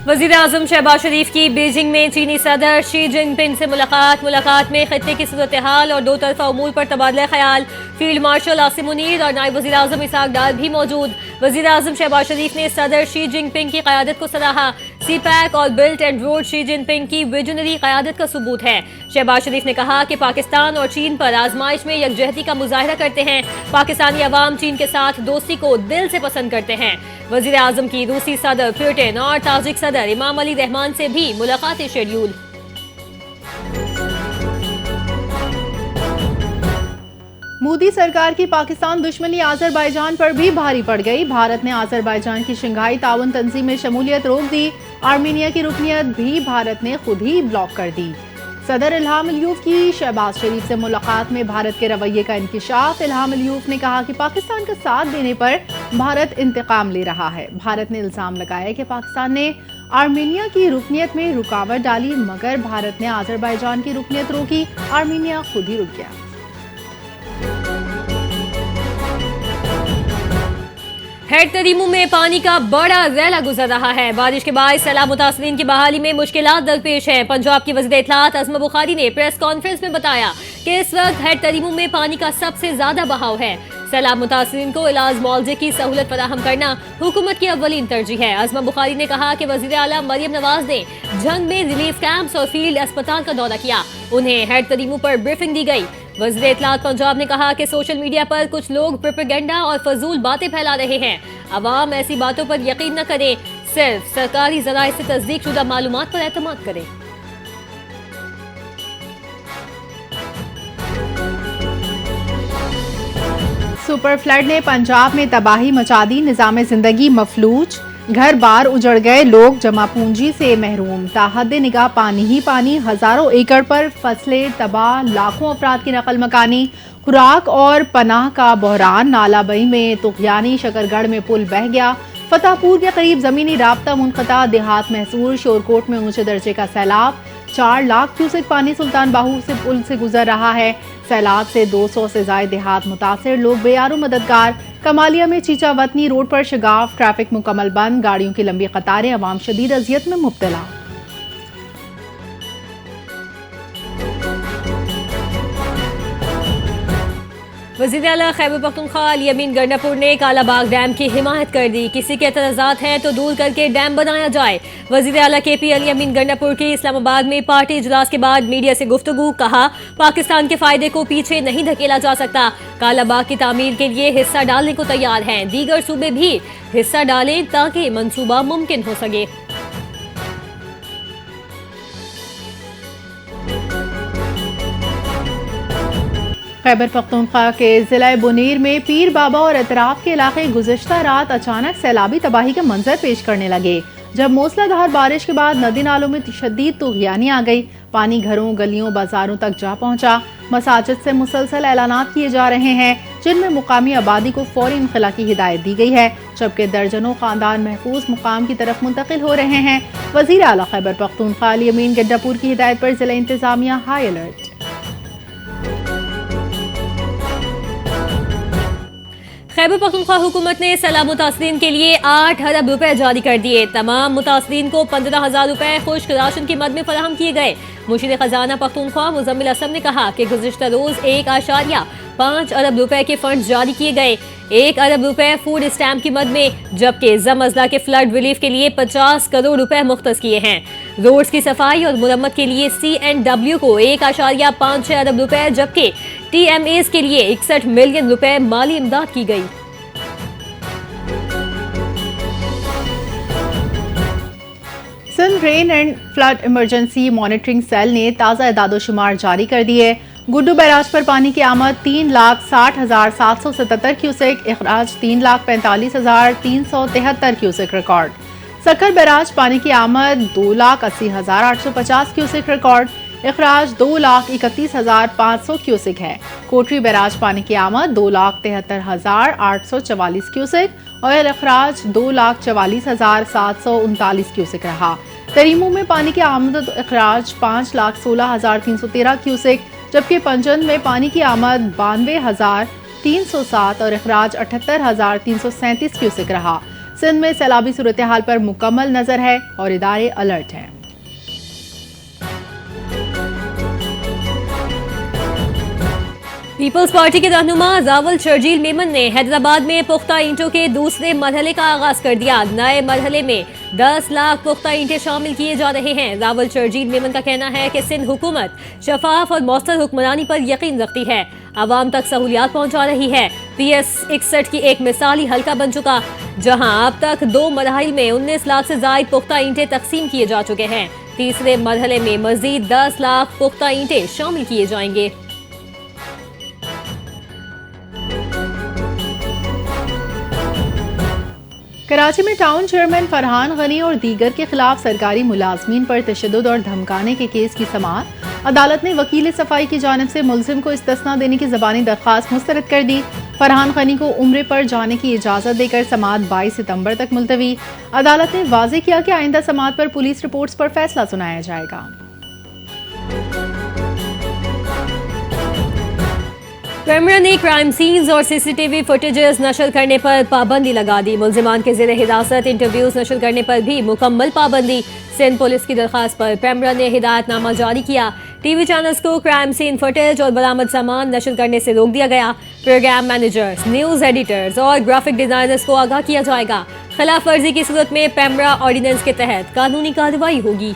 वज़ीर-ए-आज़म शहबाज शरीफ की बीजिंग में चीनी सदर शी जिनपिंग से मुलाकात में खित्ते की सूरत हाल और दो तरफा उमूर पर तबादला ख्याल। फील्ड मार्शल आसिम मुनीर और नायब वज़ीर-ए-आज़म इसहाक डार भी मौजूद। वज़ीर-ए-आज़म शहबाज शरीफ ने सदर शी जिनपिंग की क़यादत को सराहा। सीपैक और built and road Xi Jinping की विजनरी क़यादत का सबूत है। शहबाज शरीफ ने कहा कि पाकिस्तान और चीन पर आजमाइश में यकजहती का मुजाहरा करते हैं। पाकिस्तानी अवाम चीन के साथ दोस्ती को दिल से पसंद करते हैं। वज़ीर-ए-आज़म की रूसी सदर पुतिन और ताजिक सदर इमाम अली रहमान से भी मुलाकातें शेड्यूल। मोदी सरकार की पाकिस्तान दुश्मनी आज़रबाईजान पर भी भारी पड़ गई। भारत ने आज़रबाईजान की शंघाई ताउन तंजीम में शमूलियत रोक दी। आर्मीनिया की रुकनियत भी भारत ने खुद ही ब्लॉक कर दी। सदर इल्हाम अलियूफ की शहबाज शरीफ से मुलाकात में भारत के रवैये का इंकिशाफ। इल्हाम अलियूफ ने कहा कि पाकिस्तान का साथ देने पर भारत इंतकाम ले रहा है। भारत ने इल्जाम लगाया कि पाकिस्तान ने आर्मीनिया की रुकनियत में रुकावट डाली, मगर भारत ने आज़रबाईजान की रुकनियत रोकी। आर्मीनिया खुद ही रुक गया। हेड तरीमू में पानी का बड़ा रैला गुजर रहा है। बारिश के बाद सैलाब मुतासरीन की बहाली में मुश्किलात दरपेश है। पंजाब की वज़ीर इत्तलात अज़मा बुखारी ने प्रेस कॉन्फ्रेंस में बताया कि इस वक्त हेड तरीमू में पानी का सबसे ज्यादा बहाव है। सैलाब मुतासरीन को इलाज मुआवजे की सहूलत फराहम करना हुकूमत की अव्वलीन तरजीह है। अज़मा बुखारी ने कहा कि वज़ीर आला मरियम नवाज ने जंग में रिलीफ कैंप्स और फील्ड अस्पताल का दौरा किया। उन्हें हेड तरीमू पर ब्रीफिंग दी गई। वज़ीर इत्तलात पंजाब ने कहा कि सोशल मीडिया पर कुछ लोग प्रोपेगेंडा और फजूल बातें फैला रहे हैं। अवाम ऐसी बातों पर यकीन न करे, सिर्फ सरकारी ज़राए से तस्दीक शुदा मालूमात पर एतमाद करे। सुपर फ्लड ने पंजाब में तबाही मचा दी। निज़ाम जिंदगी मफलूज, घर बार उजड़ गए, लोग जमा पूंजी से महरूम। ताहद निगाह पानी ही पानी, हजारों एकड़ पर फसलें तबाह, लाखों अफराद की नकल मकानी, खुराक और पनाह का बहरान। नालाबई में तुगयानी, शकरगढ़ में पुल बह गया। फतेहपुर के करीब जमीनी राब्ता मुनक़ता, देहात महसूर। शोरकोट में ऊंचे दर्जे का सैलाब। 4 लाख क्यूसेक पानी सुल्तान बाहू से पुल से गुजर रहा है। सैलाब से 200 से ज्यादा देहात मुतासिर, लोग बेयारो मददगार। कमालिया में चीचा वतनी रोड पर शगाफ, ट्रैफिक मुकम्मल बंद, गाड़ियों की लंबी कतारें, अवाम शदीद अजियत में मुब्तला। वज़ीर आला खैबर पख्तूनख्वा अली अमीन गंडापुर ने कालाबाग डैम की हिमायत कर दी। किसी के एतराज़ात हैं तो दूर करके डैम बनाया जाए। वज़ीर आला KP अली अमीन गंडापुर की इस्लामाबाद में पार्टी इजलास के बाद मीडिया से गुफ्तगू। कहा, पाकिस्तान के फायदे को पीछे नहीं धकेला जा सकता। कालाबाग की तामीर के लिए हिस्सा डालने को तैयार हैं। दीगर सूबे भी हिस्सा डालें ताकि मंसूबा मुमकिन हो सके। खैबर पख्तूनख्वा के जिला बुनीर में पीर बाबा और अतराफ के इलाके गुज़िश्ता रात अचानक सैलाबी तबाही के मंजर पेश करने लगे। जब मूसलाधार बारिश के बाद नदी नालों में शदीद तुग़यानी आ गई। पानी घरों, गलियों, बाजारों तक जा पहुंचा। मसाजिद से मुसलसल ऐलानात किए जा रहे हैं, जिनमें मुकामी आबादी को फौरी इनखला की हिदायत दी गई है, जबकि दर्जनों खानदान महफूज मुकाम की तरफ मुंतकिल हो रहे हैं। वज़ीर आला खैबर पख्तूनख्वा अली अमीन गंडापुर की हिदायत पर जिला इंतजामिया हाई अलर्ट। खैबर पख्तूनख्वा हुकूमत ने सैलाब मुतासरीन के लिए 8 अरब रुपए जारी कर दिए। तमाम मुतासरीन को 15,000 रुपए खुश्क राशन की मद में फराहम किए गए। मुशीर खजाना पख्तूनख्वा मुजम्मिल असम ने कहा कि गुज़िश्ता रोज 1.5 अरब रुपए के फंड जारी किए गए। 1 अरब रुपए फूड स्टैम्प की मद में, जबकि जम अजला के फ्लड रिलीफ के लिए 50 करोड़ रुपए मुख्तस किए हैं। रोड्स की सफाई और मुरम्मत के लिए CNW को 1.56 अरब रुपए, जबकि TMAs के लिए 61 मिलियन रुपए माली इमदाद की गई। Sindh rain and flood emergency monitoring cell ने ताज़ा एदादोशुमार जारी कर दिए। गुड्डू बैराज पर पानी की आमद 3,60,777 क्यूसेक, इखराज 3,45,373 क्यूसेक रिकॉर्ड। सक्कर बैराज पानी की आमद 2,80,850 क्यूसेक रिकॉर्ड, इखराज 2,31,500 क्यूसेक है। कोटरी बैराज पानी की आमद 2,73,844 क्यूसेक और इखराज 2,44,739 क्यूसेक रहा। तरीमू में पानी की आमद और इखराज 5,16,313 क्यूसेक, जबकि पंजन में पानी की आमद 92,307 और इखराज 78,337 क्यूसेक रहा। सिंध में सैलाबी सूरत हाल पर मुकम्मल नजर है और इदारे अलर्ट हैं। पीपल्स पार्टी के रहनुमा जावल शर्जील मेमन ने हैदराबाद में पुख्ता ईंटों के दूसरे मरहले का आगाज कर दिया। नए मरहले में 10 लाख पुख्ता ईंटें शामिल किए जा रहे हैं। जावल शर्जील मेमन का कहना है कि सिंध हुकूमत शफाफ और मौसर हुक्मरानी पर यकीन रखती है, आवाम तक सहूलियात पहुंचा रही है। PS 61 की एक मिसाली हल्का बन चुका, जहां अब तक 2 मरहल में 19 लाख से जायद पुख्ता ईंटें तकसीम किए जा चुके हैं। तीसरे मरहले में मजीद 10 लाख पुख्ता ईंटें शामिल किए जाएंगे। कराची में टाउन चेयरमैन फरहान गनी और दीगर के खिलाफ सरकारी मुलाजमीन पर तशद्दुद और धमकाने के केस की समाअत। अदालत ने वकील सफाई की जानिब से मुलजिम को इस्तिस्ना देने की ज़बानी दरख्वास्त मुस्तरद कर दी। फरहान गनी को उम्र पर जाने की इजाज़त देकर समाअत 22 सितंबर तक मुलतवी। अदालत ने वाज़ेह किया कि आइंदा समाअत पर पुलिस रिपोर्ट्स पर फैसला सुनाया जाएगा। कैमरा ने क्राइम सीन्स और CCTV फुटेजेस नशर करने पर पाबंदी लगा दी। मुल्जिमान के ज़ेरे हिरासत इंटरव्यूज नशर करने पर भी मुकम्मल पाबंदी। सिंध पुलिस की दरख्वास्त पर कैमरा ने हिदायतनामा जारी किया। TV चैनल्स को क्राइम सीन फुटेज और बरामद सामान नशर करने से रोक दिया गया। प्रोग्राम मैनेजर्स, न्यूज एडिटर्स और ग्राफिक डिजाइनर्स को आगाह किया जाएगा। खिलाफ वर्जी की सूरत में कैमरा ऑर्डिनेंस के तहत कानूनी कार्रवाई होगी।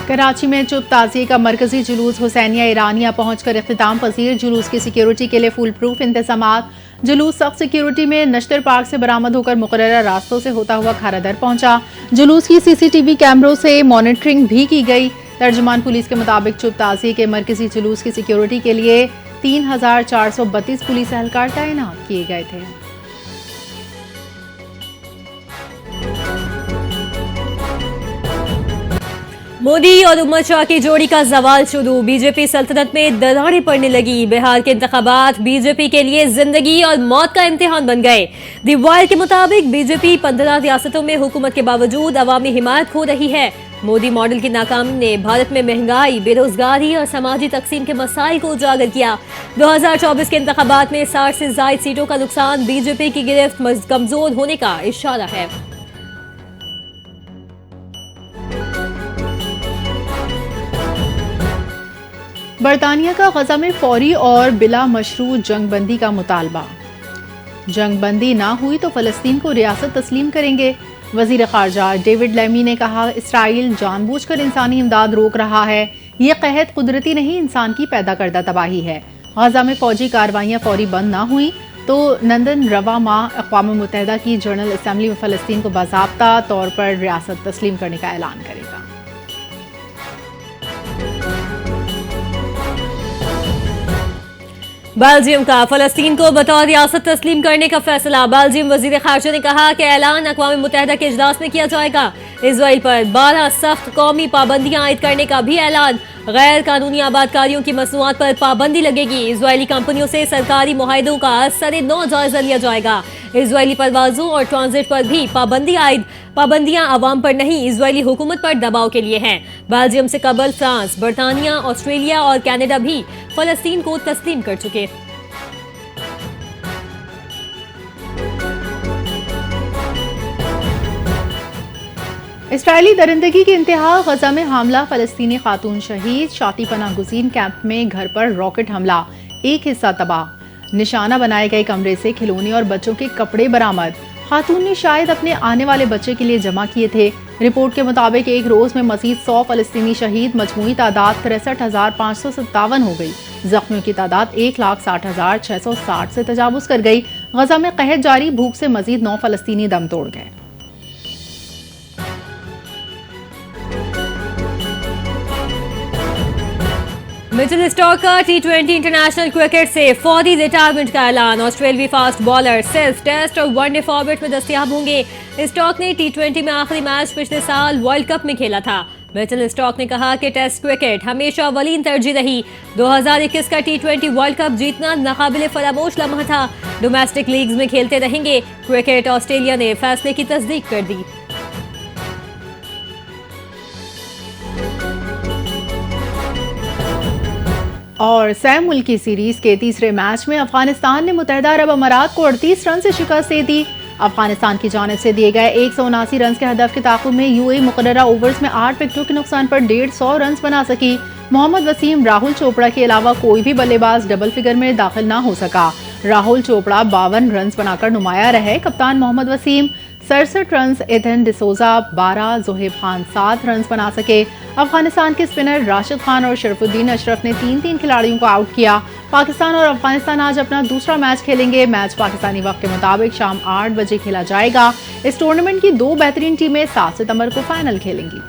कराची में चुप ताज़िए का मरकजी जुलूस हुसैनिया ईरानिया पहुंचकर इख्तिताम पजीर। जुलूस की सिक्योरिटी के लिए फुल प्रूफ इंतजामात। जुलूस सख्त सिक्योरिटी में नश्तर पार्क से बरामद होकर मुकर्ररा रास्तों से होता हुआ खारादर पहुंचा। जुलूस की CCTV कैमरों से मॉनिटरिंग भी की गई। तर्जुमान पुलिस के मुताबिक चुप ताज़िए के मरकजी जुलूस की सिक्योरिटी के लिए 3432 पुलिस एहलकार तैनात किए गए थे। मोदी और उमर शाह की जोड़ी का जवाल शुरू। बीजेपी सल्तनत में दरारें पड़ने लगी। बिहार के इंतखाबात बीजेपी के लिए जिंदगी और मौत का इम्तिहान बन गए। दी वाइल के मुताबिक बीजेपी 15 रियासतों में हुकूमत के बावजूद अवामी हिमायत खो रही है। मोदी मॉडल की नाकामी ने भारत में महंगाई, बेरोजगारी और समाजी तकसीम के मसाइल को उजागर किया। 2024 के इंतखाबात में 60 से ज्यादा सीटों का नुकसान बीजेपी की गिरफ्त कमजोर होने का इशारा है। बरतानिया का गजा में फौरी और बिला मशरू जंगबंदी का मुतालबा। जंगबंदी ना हुई तो फलस्तीन को रियासत तस्लीम करेंगे। वजीर खारजा डेविड लेमी ने कहा, इसराइल जानबूझकर इंसानी इमदाद रोक रहा है। ये कहत कुदरती नहीं, इंसान की पैदा करदा तबाही है। गजा में फौजी कार्रवाइयाँ फौरी बंद ना हुई तो लंदन रवा माह अक़वाम मुत्तहिदा की जनरल असम्बली में फलस्तीन को बाज़ाब्ता तौर पर रियासत तस्लीम करने का ऐलान करेगा। बेल्जियम का फलस्तीन को बतौर रियासत तस्लीम करने का फैसला। बेल्जियम वजीर खारजा ने कहा कि ऐलान अक़वाम मुत्तहिदा के इजलास में किया जाएगा। इजराइल पर 12 सख्त कौमी पाबंदियां आयद करने का भी ऐलान। गैर कानूनी आबादकारियों की मसनूआत पर पाबंदी लगेगी। इजरायली कंपनियों से सरकारी मुआहदों का सरे-नौ जायजा लिया जाएगा। इजरायली परवाजों और ट्रांजिट पर भी पाबंदी आयद। पाबंदियां आवाम पर नहीं, इजरायली हुकूमत पर दबाव के लिए हैं। बेल्जियम से कबल फ्रांस, बरतानिया, ऑस्ट्रेलिया और कनाडा भी फलस्तीन को तस्लीम कर चुके। इसराइली दरिंदगी की इंतहा। गजा में हमला, फलस्तीनी खातून शहीद। शाती पनाह गुज़ीन कैंप में घर पर रॉकेट हमला, एक हिस्सा तबाह। निशाना बनाए गए कमरे से खिलौने और बच्चों के कपड़े बरामद। खातून ने शायद अपने आने वाले बच्चे के लिए जमा किए थे। रिपोर्ट के मुताबिक एक रोज में मजीद 100 फलस्तीनी शहीद। मजमूई तादाद 63,557 हो गई। जख्मियों की तादाद 1,60,660 से तजावुज कर गई। गजा में कहर जारी, भूख से मजीद 9 फलस्तीनी दम तोड़ गए। मिचेल स्टार्क का T20 इंटरनेशनल क्रिकेट से फौरी रिटायरमेंट का ऐलान। ऑस्ट्रेलियाई फास्ट बॉलर सिर्फ टेस्ट और वनडे फॉर्मेट में दस्तयाब होंगे। स्टार्क ने T20 में आखिरी मैच पिछले साल वर्ल्ड कप में खेला था। मिचेल स्टार्क ने कहा कि टेस्ट क्रिकेट हमेशा अव्वलीन तरजीह रही। 2021 का T20 वर्ल्ड कप जीतना नाकाबिले फरामोश लम्हा था। डोमेस्टिक लीग्स में खेलते रहेंगे। क्रिकेट ऑस्ट्रेलिया ने फैसले की तस्दीक कर दी। और सह मुल्की सीरीज के तीसरे मैच में अफगानिस्तान ने मुत्तहिदा अरब अमारात को 38 रन से शिकस्त दे दी। अफगानिस्तान की जानिब से दिए गए 179 रन के हदफ के ताक़ुब में यूएई मुकर्ररा ओवर्स में 8 विकेटों के नुकसान पर 150 रन बना सकी। मोहम्मद वसीम, राहुल चोपड़ा के अलावा कोई भी बल्लेबाज डबल फिगर में दाखिल न हो सका। राहुल चोपड़ा 52 रन बनाकर नुमाया रहे। कप्तान Mohammad Waseem 67 run, Ethan D'Souza 12, Zohaib Khan 7 run बना सके। अफगानिस्तान के स्पिनर राशिद खान और शरफुद्दीन अशरफ ने 3-3 खिलाड़ियों को आउट किया। पाकिस्तान और अफगानिस्तान आज अपना दूसरा मैच खेलेंगे। मैच पाकिस्तानी वक्त के मुताबिक शाम 8 बजे खेला जाएगा। इस टूर्नामेंट की 2 बेहतरीन टीमें 7 सितंबर को फाइनल खेलेंगी।